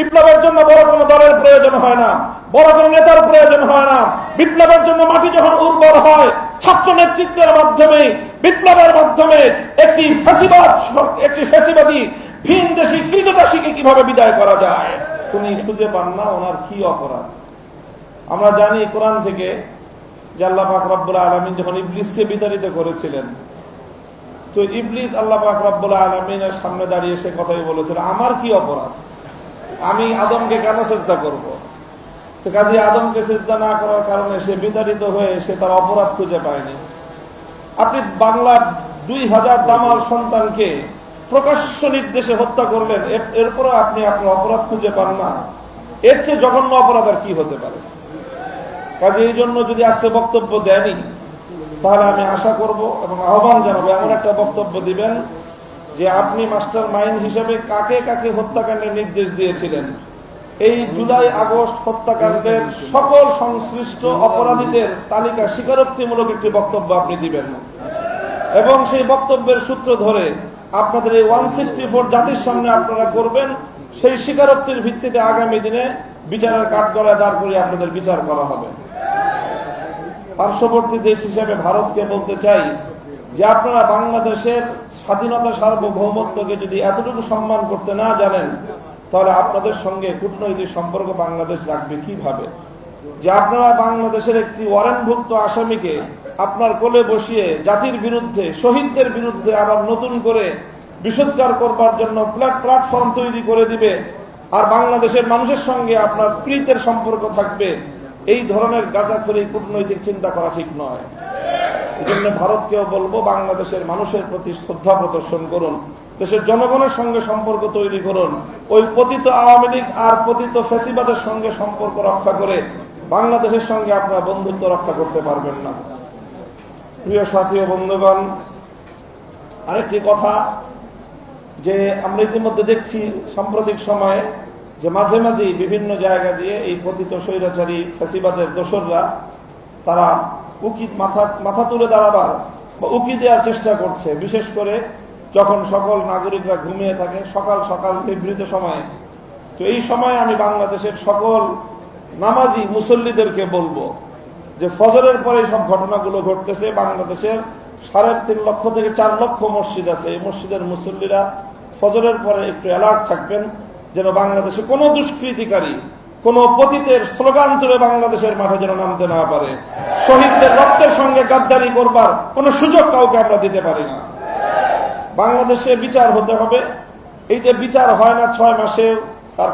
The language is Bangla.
বিপ্লবের জন্য বড় কোনো দলের প্রয়োজন হয় না, বড় কোনো নেতার প্রয়োজন হয় না। বিপ্লবের জন্য মাটি যখন উর্বর হয়, ছাত্র নেতৃত্বের মাধ্যমে, বিপ্লবের মাধ্যমে একটি ফ্যাসিবাদী ভিনদেশী কৃতদাসীকে কিভাবে বিদায় করা যায়, উনি খুঁজে পান না ওনার কি অপরাধ। আমরা জানি কোরআন থেকে যে আল্লাহ পাক রব্বুল আলামিন যখন ইবলিসকে বিতাড়িত করেছিলেন, তো ইবলিস আল্লাহ পাক রব্বুল আলামিনের সামনে দাঁড়িয়ে সে কথাই বলেছিল, আমার কি অপরাধ, আমি আদমকে কেন সিজদা করব? তো কাজী আদমকে সিজদা না করার কারণে সে বিতাড়িত হয়ে সে তার অপরাধ খুঁজে পায়নি। আপনি বাংলার 2000 দামাল সন্তানকে প্রকাশ্য নির্দেশে হত্যা করলেন, এরপরে আপনি আপনার অপরাধ খুঁজে পান না, এর চেয়ে জঘন্য অপরাধ আর কি হতে পারে? কাজে এই জন্য যদি আজকে বক্তব্য দেয়নি, তাহলে আমি আশা করব এবং আহ্বান জানাবো এমন একটা বক্তব্য দিবেন যে আপনি মাস্টার মাইন্ড হিসেবে কাকে কাকে হত্যাকাণ্ডের নির্দেশ দিয়েছিলেন, এই জুলাই আগস্ট হত্যাকাণ্ডের সকল সংশ্লিষ্ট অপরাধীদের তালিকা স্বীকারোক্তিমূলক একটি বক্তব্য আপনি দিবেন এবং সেই বক্তব্যের সূত্র ধরে আপনাদের এই 164 জাতির সামনে আপনারা করবেন। সেই স্বীকারোক্তির ভিত্তিতে আগামী দিনে বিচারের কাঠগড়ায় দাঁড় করিয়ে আপনাদের বিচার করা হবে। পার্শ্ববর্তী দেশ হিসেবে ভারতকে বলতে চাই যে আপনারা বাংলাদেশের স্বাধীনতা সার্বভৌমত্বকে যদি এতটুকু সম্মান করতে না জানেন, তাহলে আপনাদের সঙ্গে কূটনৈতিক সম্পর্ক বাংলাদেশ রাখবে কিভাবে? যে আপনারা বাংলাদেশের একটি ওয়ারেন্টভুক্ত আসামিকে আপনার কোলে বসিয়ে জাতির বিরুদ্ধে, শহীদদের বিরুদ্ধে আবার নতুন করে বিষোদ্গার করবার জন্য প্ল্যাটফর্ম তৈরি করে দিবে, আর বাংলাদেশের মানুষের সঙ্গে আপনার প্রীতের সম্পর্ক থাকবে, এই ধরনের গাঁজাখড়ি কূটনৈতিক চিন্তা করা ঠিক নয়। এই জন্য ভারতকেও বলবো, বাংলাদেশের মানুষের প্রতি শ্রদ্ধা প্রদর্শন করুন, দেশের জনগণের সঙ্গে সম্পর্ক তৈরি করুন। ওই পতিত আওয়ামী লীগ আর পতিত ফ্যাসিবাদের সঙ্গে সম্পর্ক রক্ষা করে বাংলাদেশের সঙ্গে আপনারা বন্ধুত্ব রক্ষা করতে পারবেন না। প্রিয় সাথী ও বন্ধুগণ, আরেকটি কথা যে আমরা ইতিমধ্যে দেখছি সাম্প্রতিক সময়ে যে মাঝে মাঝেই বিভিন্ন জায়গা দিয়ে এই পতিত স্বৈরাচারী ফ্যাসিবাদের দোসররা তারা মাথা তুলে দাঁড়াবার বা উকি দেওয়ার চেষ্টা করছে, বিশেষ করে যখন সকল নাগরিকরা ঘুমিয়ে থাকে সকাল সকাল নিভৃত সময়ে। তো এই সময় আমি বাংলাদেশের সকল নামাজি মুসল্লিদেরকে বলবো যে ফজরের পরে সব ঘটনাগুলো ঘটতেছে। বাংলাদেশের 3.5 লক্ষ থেকে 4 লক্ষ মসজিদ আছে, এই মসজিদের মুসল্লিরা ফজরের পরে একটু অ্যালার্ট থাকবেন, যেন বাংলাদেশে কোনো দুষ্কৃতিকারী, কোন পতিতের স্লোগান তুলে বাংলাদেশের মাঠে যেন নামতে না পারে। শহীদদের রক্তের সঙ্গে গাদ্দারি করবার কোন সুযোগ কাউকে আমরা দিতে পারি না। বাংলাদেশে বিচার হতে হবে। এই যে বিচার হয় না 6 মাসে, তার